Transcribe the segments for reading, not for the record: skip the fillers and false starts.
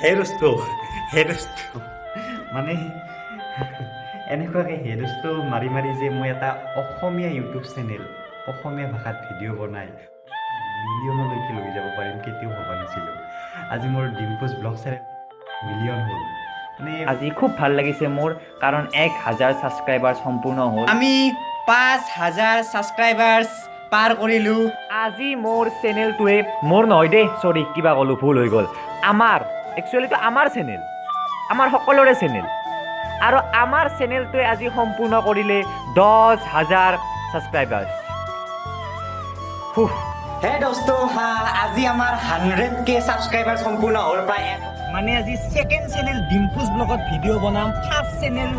হেৰষ্ট মানে এনেকুৱাকৈ হেৰষ্ট মাৰি মাৰি যে মই এটা অসমীয়া ইউটিউব চেনেল অসমীয়া ভাষাত ভিডিঅ' বনাই মিলিয়নলৈকে লৈ যাব পাৰিম কেতিয়াও ভবা নাছিলোঁ। আজি মোৰ ডিম্পুজ ব্লগ চেনেল মিলিয়ন হ'ল। মানে আজি খুব ভাল লাগিছে মোৰ, কাৰণ 1000 ছাবস্ক্ৰাইবাৰ সম্পূৰ্ণ হ'ল। আমি 5000 ছাবস্ক্ৰাইবাৰ্ছ পাৰ কৰিলোঁ। আজি মোৰ চেনেলটোৱে মোৰ নহয় দেই, চৰি কিবা ক'লোঁ, ভুল হৈ গ'ল। আমাৰ একচুৱেলিটো আমাৰ চেনেল, আমাৰ সকলোৰে চেনেল, আৰু আমাৰ চেনেলটোৱে আজি সম্পূৰ্ণ কৰিলে 10000 ছাবস্ক্ৰাইবাৰ্ছ। হে দোস্ত, আজি আমাৰ 100K ছাবস্ক্ৰাইবাৰ সম্পূৰ্ণ হ'ল। প্ৰায় মানে আজি ছেকেণ্ড চেনেল ডিম্পুজ ব্লগত ভিডিঅ' বনাম, ফাৰ্ষ্ট চেনেল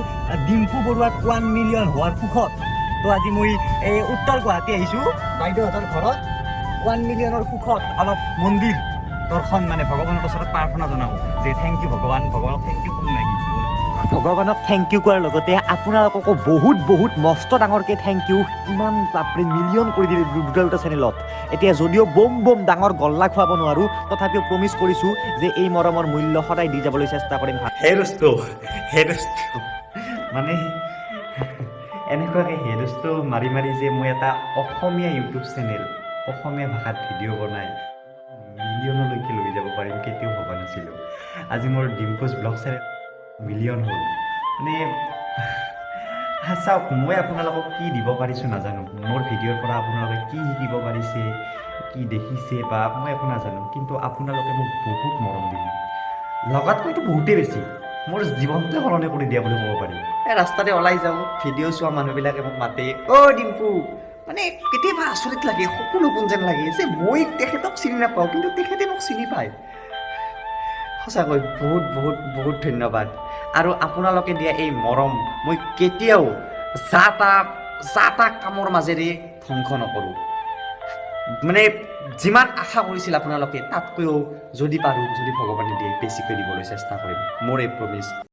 ডিম্পু বৰুৱাত 1 মিলিয়ন হোৱাৰ সুখত। তো আজি মই এই উত্তৰ গুৱাহাটী আহিছোঁ বাইদেউহঁতৰ ঘৰত, 1 মিলিয়নৰ সুখত অলপ মন্দিৰ দৰ্শন, মানে ভগৱানৰ ওচৰত প্ৰাৰ্থনা জনাওঁ যে থেংক ইউ ভগৱান, ভগৱানক থেংক ইউ ক'ব লাগিব। ভগৱানক থেংক ইউ কৰাৰ লগতে আপোনালোককো বহুত বহুত মস্ত ডাঙৰকৈ থেংক ইউ। ইমান বাপৰে মিলিয়ন কৰি দিলে দুটা চেনেলত। এতিয়া যদিও বম বম ডাঙৰ গল্লা খুৱাব নোৱাৰোঁ, তথাপিও প্ৰমিছ কৰিছোঁ যে এই মৰমৰ মূল্য সদায় দি যাবলৈ চেষ্টা কৰিম। হেৰষ্ট মানে এনেকুৱাকৈ হেৰষ্ট মাৰি মাৰি যে মই এটা অসমীয়া ইউটিউব চেনেল অসমীয়া ভাষাত ভিডিঅ' বনাই মিলিয়নলৈকে লৈ যাব পাৰিম কেতিয়াও ভবা নাছিলোঁ। আজি মোৰ ডিম্পুজ ব্লগ চেনেল মিলিয়ন হ'ল। মানে চাওক, মই আপোনালোকক কি দিব পাৰিছোঁ নাজানো, মোৰ ভিডিঅ'ৰ পৰা আপোনালোকে কি শিকিব পাৰিছে, কি দেখিছে বা মই একো নাজানো, কিন্তু আপোনালোকে মোক বহুত মৰম দিলে, লগাতকৈতো বহুতেই বেছি। মোৰ জীৱনটোৱে সলনি কৰি দিয়া বুলি ক'ব পাৰি। এই ৰাস্তাতে ওলাই যাওঁ, ভিডিঅ' চোৱা মানুহবিলাকে মোক মাতে, অ' ডিম্পু। মানে কেতিয়াবা আচৰিত লাগে, সপোন সপোন যেন লাগে যে মই তেখেতক চিনি নাপাওঁ, কিন্তু তেখেতে মোক চিনি পায়। সঁচাকৈ বহুত বহুত বহুত ধন্যবাদ। আৰু আপোনালোকে দিয়া এই মৰম মই কেতিয়াও যা তা কামৰ মাজেৰে ধ্বংস নকৰোঁ। মানে যিমান আশা কৰিছিল আপোনালোকে, তাতকৈও যদি পাৰোঁ, যদি ভগৱানে দিয়ে বেছিকৈ দিবলৈ চেষ্টা কৰিম, মোৰ এই প্ৰমিছ।